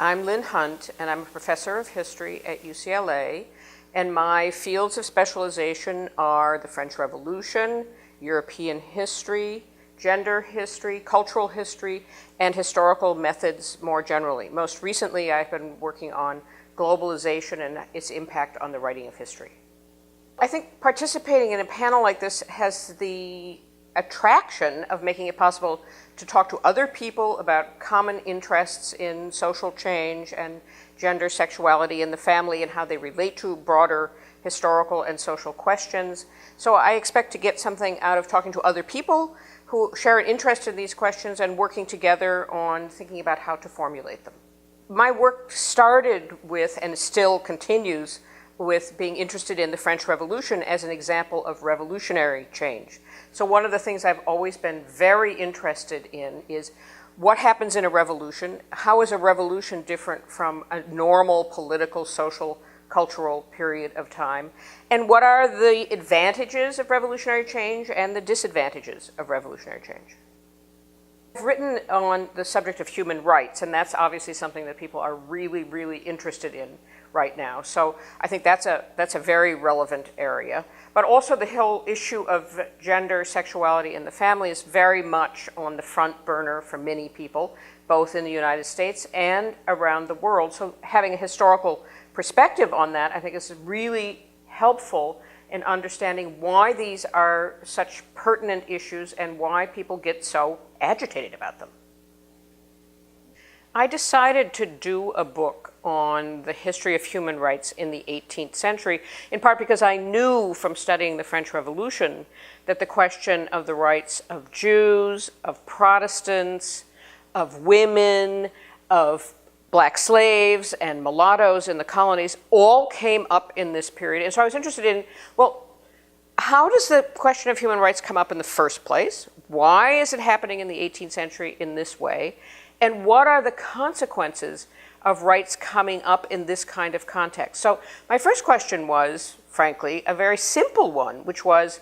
I'm Lynn Hunt, and I'm a professor of history at UCLA, and my fields of specialization are the French Revolution, European history, gender history, cultural history, and historical methods more generally. Most recently, I've been working on globalization and its impact on the writing of history. I think participating in a panel like this has the attraction of making it possible to talk to other people about common interests in social change and gender, sexuality, and the family, and how they relate to broader historical and social questions. So I expect to get something out of talking to other people who share an interest in these questions and working together on thinking about how to formulate them. My work started with, and still continues, with being interested in the French Revolution as an example of revolutionary change. So one of the things I've always been very interested in is what happens in a revolution, how is a revolution different from a normal political, social, cultural period of time, and what are the advantages of revolutionary change and the disadvantages of revolutionary change. I've written on the subject of human rights, and that's obviously something that people are really, really interested in right now. So I think that's a very relevant area. But also the whole issue of gender, sexuality, and the family is very much on the front burner for many people, both in the United States and around the world. So having a historical perspective on that, I think, is really helpful in understanding why these are such pertinent issues and why people get so agitated about them. I decided to do a book on the history of human rights in the 18th century, in part because I knew from studying the French Revolution that the question of the rights of Jews, of Protestants, of women, of black slaves and mulattoes in the colonies all came up in this period. And so I was interested in, well, how does the question of human rights come up in the first place? Why is it happening in the 18th century in this way? And what are the consequences of rights coming up in this kind of context? So my first question was, frankly, a very simple one, which was,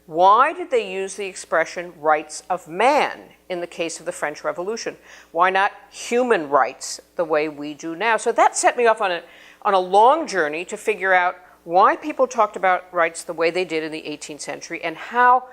why did they use the expression rights of man in the case of the French Revolution? Why not human rights the way we do now? So that set me off on a long journey to figure out why people talked about rights the way they did in the 18th century and how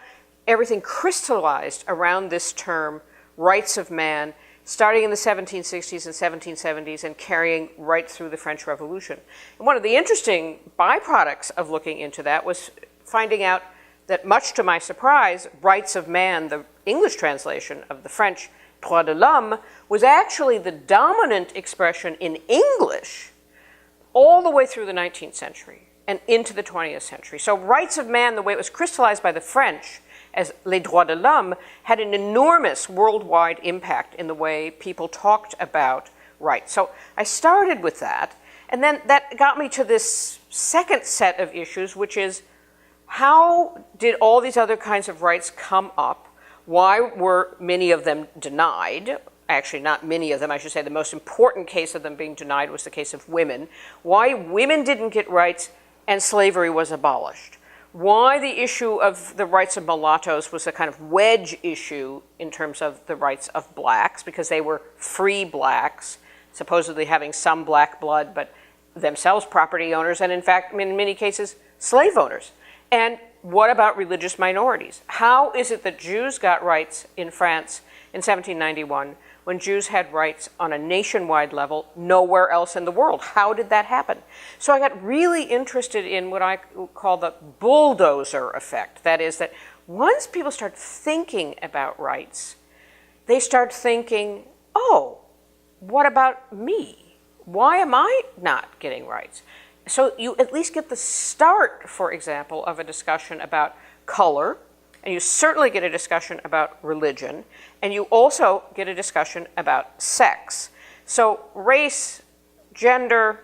everything crystallized around this term, rights of man, starting in the 1760s and 1770s and carrying right through the French Revolution. And one of the interesting byproducts of looking into that was finding out that, much to my surprise, rights of man, the English translation of the French droit de l'homme, was actually the dominant expression in English all the way through the 19th century and into the 20th century. So rights of man, the way it was crystallized by the French as les droits de l'homme, had an enormous worldwide impact in the way people talked about rights. So I started with that, and then that got me to this second set of issues, which is, how did all these other kinds of rights come up? Why were many of them denied? Actually, not many of them. I should say the most important case of them being denied was the case of women. Why women didn't get rights and slavery was abolished. Why the issue of the rights of mulattoes was a kind of wedge issue in terms of the rights of blacks, because they were free blacks, supposedly having some black blood, but themselves property owners, and in fact, in many cases, slave owners. And what about religious minorities? How is it that Jews got rights in France in 1791 when Jews had rights on a nationwide level nowhere else in the world? How did that happen? So I got really interested in what I call the bulldozer effect. That is, that once people start thinking about rights, they start thinking, oh, what about me? Why am I not getting rights? So you at least get the start, for example, of a discussion about color, and you certainly get a discussion about religion, and you also get a discussion about sex. So race, gender,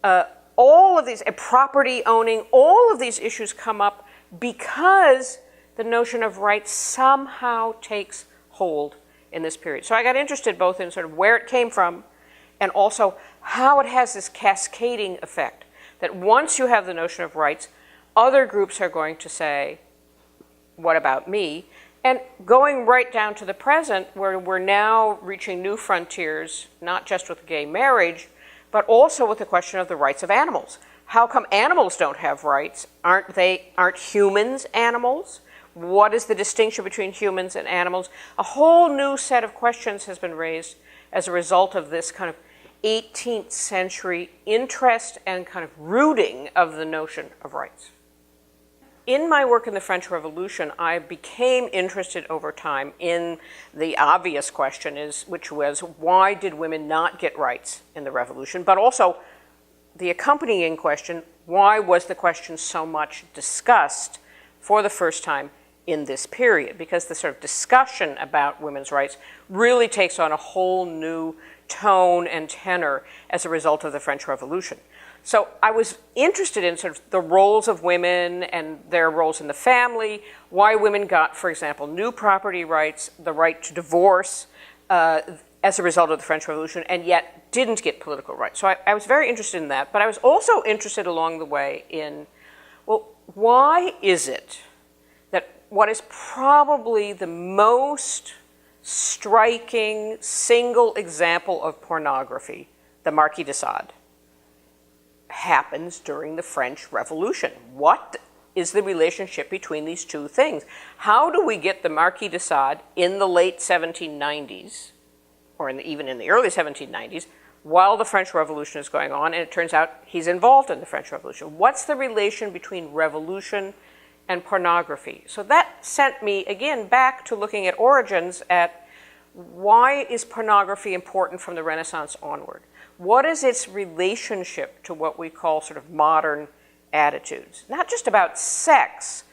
all of these, property owning, all of these issues come up because the notion of rights somehow takes hold in this period. So I got interested both in sort of where it came from and also how it has this cascading effect. That once you have the notion of rights, other groups are going to say, what about me? And going right down to the present, where we're now reaching new frontiers, not just with gay marriage, but also with the question of the rights of animals. How come animals don't have rights? Aren't humans animals? What is the distinction between humans and animals? A whole new set of questions has been raised as a result of this kind of 18th century interest and kind of rooting of the notion of rights. In my work in the French Revolution, I became interested over time in the obvious question, which was, why did women not get rights in the Revolution? But also, the accompanying question, why was the question so much discussed for the first time in this period? Because the sort of discussion about women's rights really takes on a whole new tone and tenor as a result of the French Revolution. So I was interested in sort of the roles of women and their roles in the family, why women got, for example, new property rights, the right to divorce as a result of the French Revolution, and yet didn't get political rights. So I was very interested in that, but I was also interested along the way in, well, why is it that what is probably the most striking single example of pornography, the Marquis de Sade, happens during the French Revolution? What is the relationship between these two things? How do we get the Marquis de Sade in the late 1790s, or even in the early 1790s, while the French Revolution is going on, and it turns out he's involved in the French Revolution? What's the relation between revolution and pornography? So that sent me, again, back to looking at origins, at why is pornography important from the Renaissance onward? What is its relationship to what we call sort of modern attitudes? Not just about sex,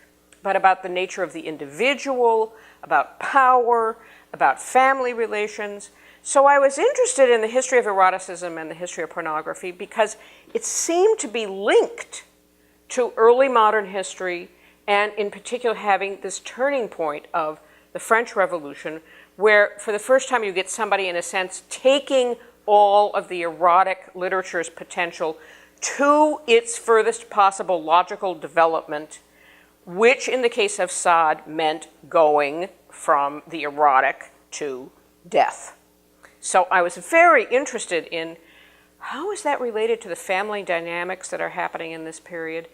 but about the nature of the individual, about power, about family relations. So I was interested in the history of eroticism and the history of pornography because it seemed to be linked to early modern history, and in particular having this turning point of the French Revolution, where for the first time you get somebody, in a sense, taking all of the erotic literature's potential to its furthest possible logical development, which in the case of Sade meant going from the erotic to death. So I was very interested in how is that related to the family dynamics that are happening in this period?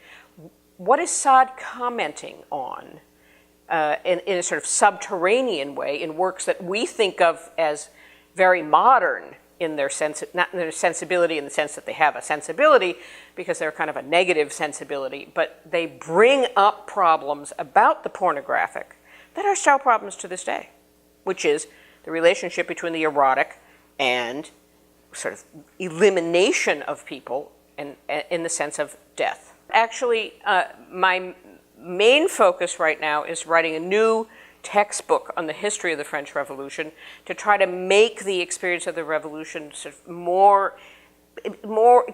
What is Sade commenting on in a sort of subterranean way in works that we think of as very modern in their not in their sensibility in the sense that they have a sensibility, because they're kind of a negative sensibility, but they bring up problems about the pornographic that are still problems to this day, which is the relationship between the erotic and sort of elimination of people in the sense of death. Actually, my main focus right now is writing a new textbook on the history of the French Revolution to try to make the experience of the Revolution sort of more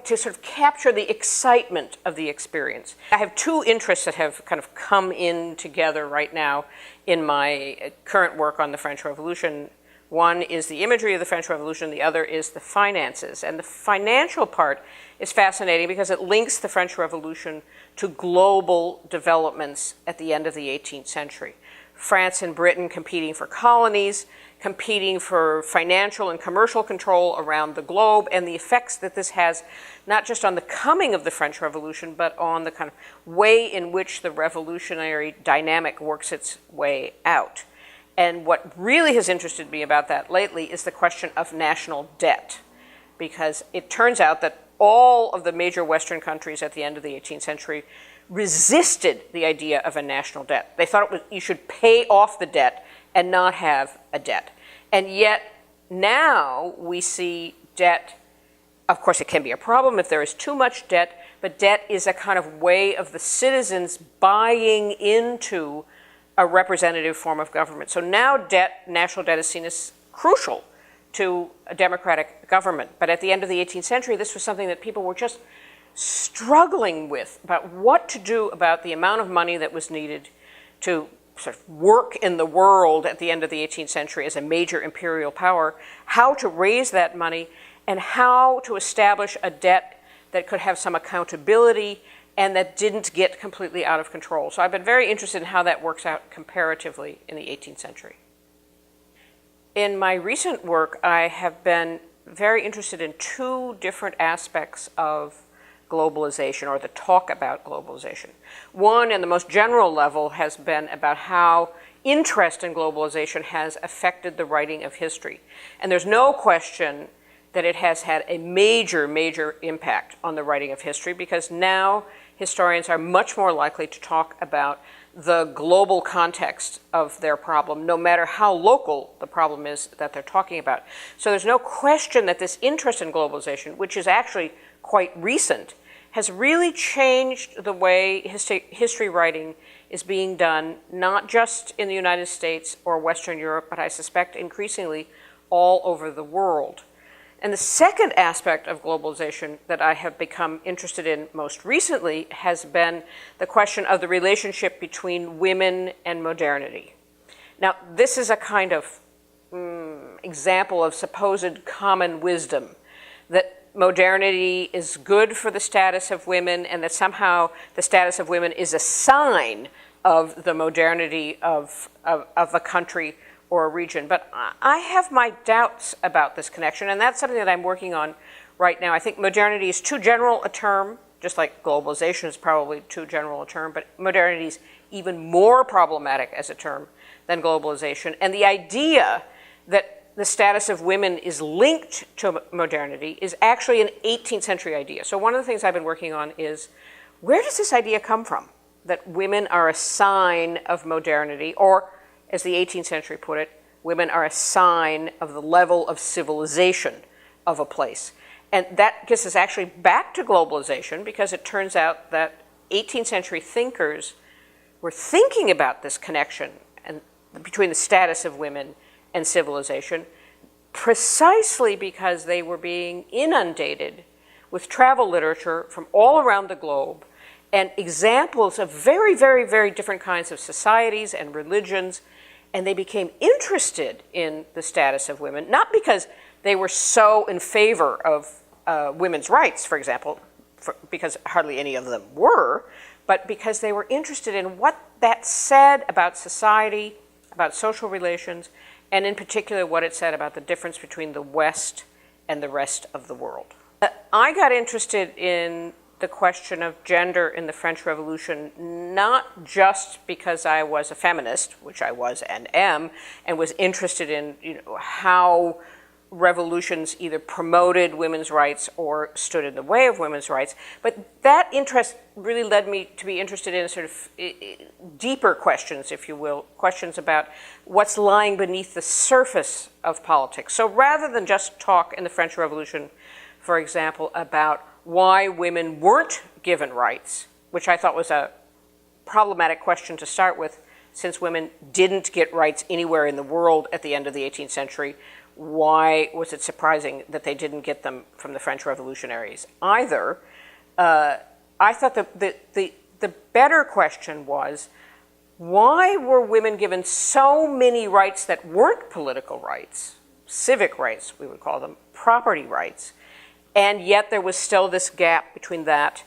to sort of capture the excitement of the experience. I have two interests that have kind of come in together right now in my current work on the French Revolution. One is the imagery of the French Revolution, the other is the finances. And the financial part is fascinating because it links the French Revolution to global developments at the end of the 18th century. France and Britain competing for colonies, competing for financial and commercial control around the globe, and the effects that this has not just on the coming of the French Revolution, but on the kind of way in which the revolutionary dynamic works its way out. And what really has interested me about that lately is the question of national debt, because it turns out that all of the major Western countries at the end of the 18th century resisted the idea of a national debt. They thought you should pay off the debt and not have a debt. And yet now we see debt, of course it can be a problem if there is too much debt, but debt is a kind of way of the citizens buying into a representative form of government. So now debt, national debt, is seen as crucial to a democratic government. But at the end of the 18th century, this was something that people were just struggling with, about what to do about the amount of money that was needed to sort of work in the world at the end of the 18th century as a major imperial power, how to raise that money, and how to establish a debt that could have some accountability and that didn't get completely out of control. So I've been very interested in how that works out comparatively in the 18th century. In my recent work, I have been very interested in two different aspects of globalization, or the talk about globalization. One, in the most general level, has been about how interest in globalization has affected the writing of history. And there's no question that it has had a major, major impact on the writing of history, because now historians are much more likely to talk about the global context of their problem, no matter how local the problem is that they're talking about. So there's no question that this interest in globalization, which is actually quite recent, has really changed the way history writing is being done, not just in the United States or Western Europe, but I suspect increasingly all over the world. And the second aspect of globalization that I have become interested in most recently has been the question of the relationship between women and modernity. Now, this is a kind of example of supposed common wisdom, that modernity is good for the status of women, and that somehow the status of women is a sign of the modernity of a country or a region. But I have my doubts about this connection, and that's something that I'm working on right now. I think modernity is too general a term, just like globalization is probably too general a term, but modernity is even more problematic as a term than globalization. And the idea that the status of women is linked to modernity is actually an 18th century idea. So one of the things I've been working on is, where does this idea come from? That women are a sign of modernity, or as the 18th century put it, women are a sign of the level of civilization of a place. And that gets us actually back to globalization, because it turns out that 18th century thinkers were thinking about this connection between the status of women and civilization, precisely because they were being inundated with travel literature from all around the globe and examples of very, very, very different kinds of societies and religions. And they became interested in the status of women, not because they were so in favor of women's rights, for example, because hardly any of them were, but because they were interested in what that said about society, about social relations, and in particular what it said about the difference between the West and the rest of the world. I got interested in the question of gender in the French Revolution, not just because I was a feminist, which I was and am, and was interested in how revolutions either promoted women's rights or stood in the way of women's rights, but that interest really led me to be interested in sort of deeper questions, if you will, questions about what's lying beneath the surface of politics. So rather than just talk in the French Revolution, for example, about why women weren't given rights, which I thought was a problematic question to start with, since women didn't get rights anywhere in the world at the end of the 18th century. Why was it surprising that they didn't get them from the French revolutionaries either? I thought the better question was, why were women given so many rights that weren't political rights, civic rights, we would call them, property rights, and yet there was still this gap between that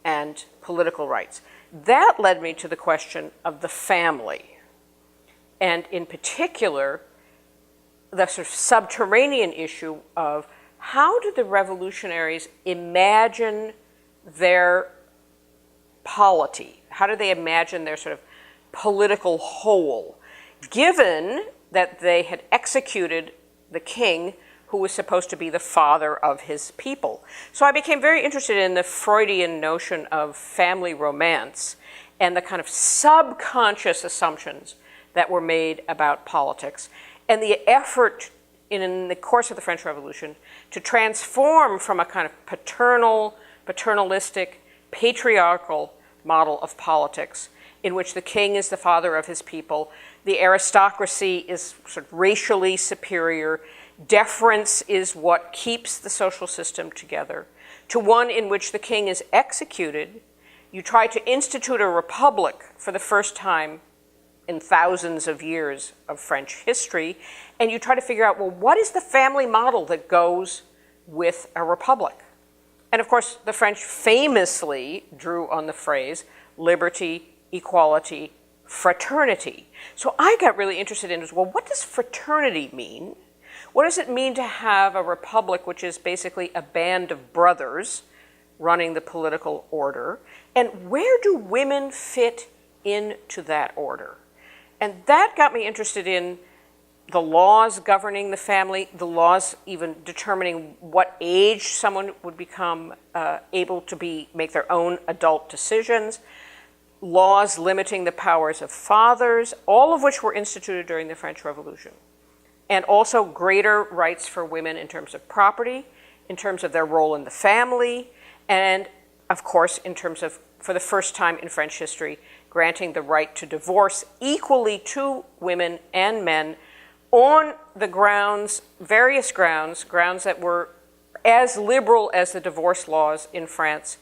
and political rights? That led me to the question of the family, and in particular, the sort of subterranean issue of how did the revolutionaries imagine their polity? How did they imagine their sort of political whole, given that they had executed the king who was supposed to be the father of his people? So I became very interested in the Freudian notion of family romance and the kind of subconscious assumptions that were made about politics, and the effort in the course of the French Revolution to transform from a kind of paternalistic, patriarchal model of politics in which the king is the father of his people, the aristocracy is sort of racially superior, deference is what keeps the social system together, to one in which the king is executed. You try to institute a republic for the first time in thousands of years of French history, and you try to figure out, well, what is the family model that goes with a republic? And of course, the French famously drew on the phrase liberty, equality, fraternity. So I got really interested in, well, what does fraternity mean? What does it mean to have a republic which is basically a band of brothers running the political order? And where do women fit into that order? And that got me interested in the laws governing the family, the laws even determining what age someone would become able to make their own adult decisions, laws limiting the powers of fathers, all of which were instituted during the French Revolution. And also greater rights for women in terms of property, in terms of their role in the family, and of course in terms of, for the first time in French history, granting the right to divorce equally to women and men on the grounds, various grounds that were as liberal as the divorce laws in France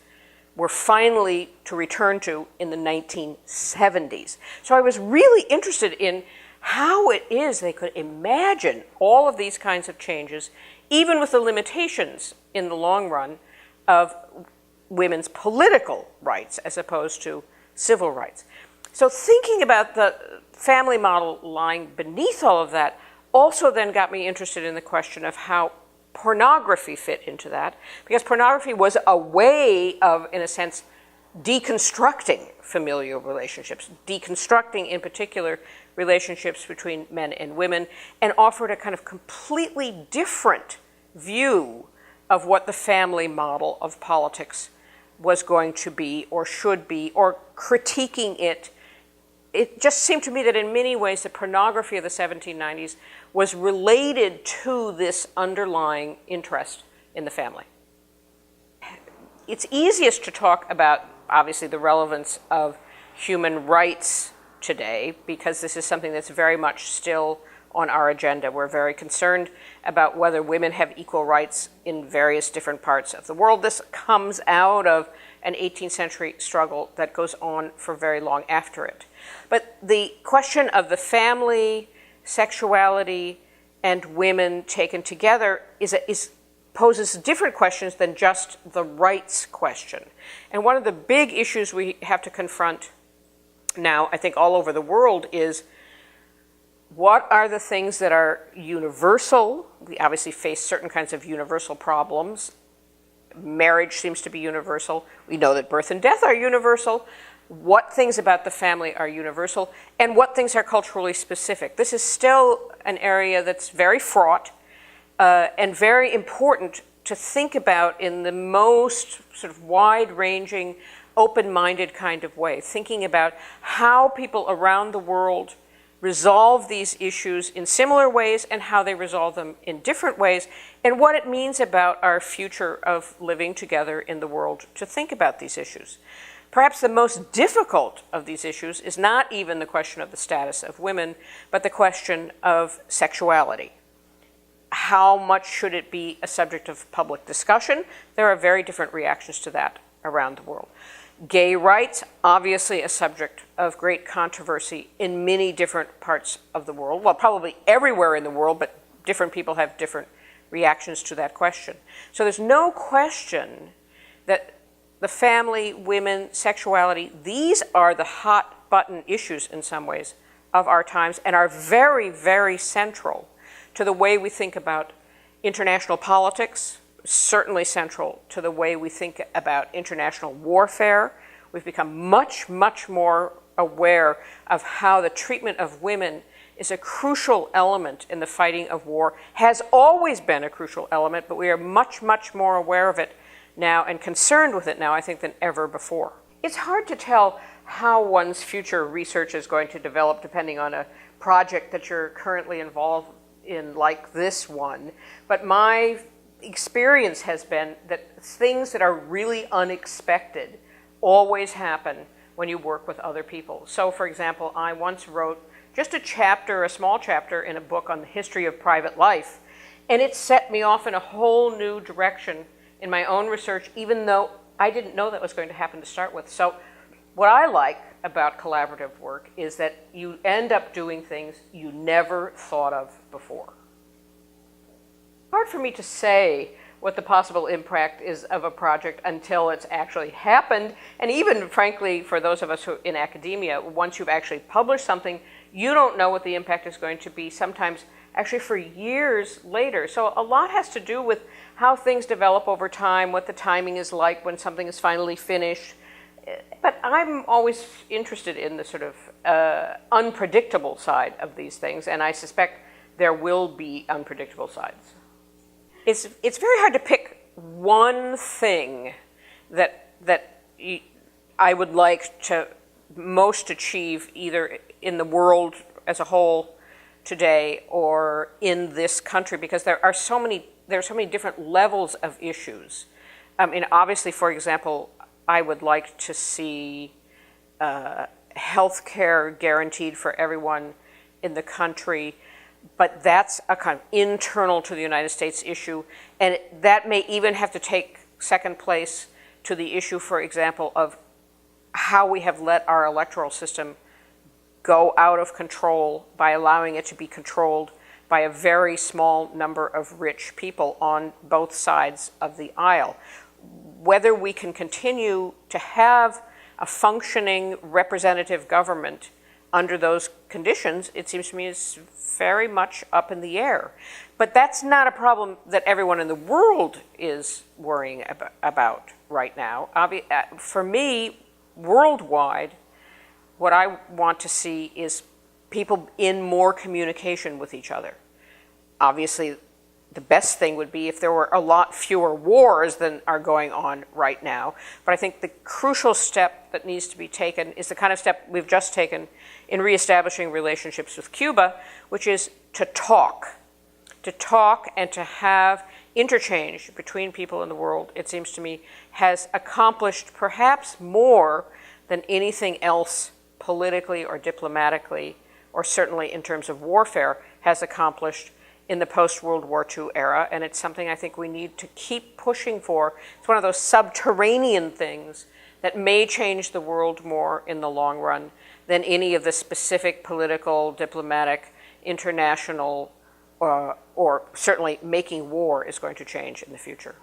were finally to return to in the 1970s. So I was really interested in how it is they could imagine all of these kinds of changes, even with the limitations in the long run of women's political rights as opposed to civil rights. So thinking about the family model lying beneath all of that also then got me interested in the question of how pornography fit into that, because pornography was a way of, in a sense, deconstructing familial relationships, deconstructing in particular relationships between men and women, and offered a kind of completely different view of what the family model of politics was going to be or should be, or critiquing it. It just seemed to me that in many ways the pornography of the 1790s was related to this underlying interest in the family. It's easiest to talk about, obviously, the relevance of human rights today, because this is something that's very much still on our agenda. We're very concerned about whether women have equal rights in various different parts of the world. This comes out of an 18th century struggle that goes on for very long after it. But the question of the family, sexuality, and women taken together poses different questions than just the rights question. And one of the big issues we have to confront now, I think all over the world, is what are the things that are universal? We obviously face certain kinds of universal problems. Marriage seems to be universal. We know that birth and death are universal. What things about the family are universal, and what things are culturally specific? This is still an area that's very fraught and very important to think about in the most sort of wide-ranging, open-minded kind of way, thinking about how people around the world resolve these issues in similar ways and how they resolve them in different ways, and what it means about our future of living together in the world to think about these issues. Perhaps the most difficult of these issues is not even the question of the status of women, but the question of sexuality. How much should it be a subject of public discussion? There are very different reactions to that around the world. Gay rights, obviously a subject of great controversy in many different parts of the world. Well, probably everywhere in the world, but different people have different reactions to that question. So there's no question that the family, women, sexuality, these are the hot button issues in some ways of our times and are very, very central to the way we think about international politics, certainly central to the way we think about international warfare. We've become much, much more aware of how the treatment of women is a crucial element in the fighting of war, has always been a crucial element, but we are much, much more aware of it now and concerned with it now, I think, than ever before. It's hard to tell how one's future research is going to develop depending on a project that you're currently involved in, like this one. But my experience has been that things that are really unexpected always happen when you work with other people. So, for example, I once wrote just a small chapter in a book on the history of private life, and it set me off in a whole new direction in my own research, even though I didn't know that was going to happen to start with. So what I like about collaborative work is that you end up doing things you never thought of before. Hard for me to say what the possible impact is of a project until it's actually happened. And even, frankly, for those of us who in academia, once you've actually published something, you don't know what the impact is going to be, sometimes actually for years later. So a lot has to do with how things develop over time, what the timing is like when something is finally finished. But I'm always interested in the sort of unpredictable side of these things, and I suspect there will be unpredictable sides. It's very hard to pick one thing that I would like to most achieve either in the world as a whole today or in this country, because there are so many different levels of issues. I mean, obviously, for example, I would like to see health care guaranteed for everyone in the country, but that's a kind of internal to the United States issue, and that may even have to take second place to the issue, for example, of how we have let our electoral system go out of control by allowing it to be controlled by a very small number of rich people on both sides of the aisle. Whether we can continue to have a functioning representative government under those conditions, it seems to me, is very much up in the air. But that's not a problem that everyone in the world is worrying about right now. For me, worldwide, what I want to see is people in more communication with each other. Obviously, the best thing would be if there were a lot fewer wars than are going on right now. But I think the crucial step that needs to be taken is the kind of step we've just taken in reestablishing relationships with Cuba, which is to talk and to have interchange between people in the world, it seems to me, has accomplished perhaps more than anything else politically or diplomatically, or certainly in terms of warfare, has accomplished in the post-World War II era, and it's something I think we need to keep pushing for. It's one of those subterranean things that may change the world more in the long run than any of the specific political, diplomatic, international, or certainly making war is going to change in the future.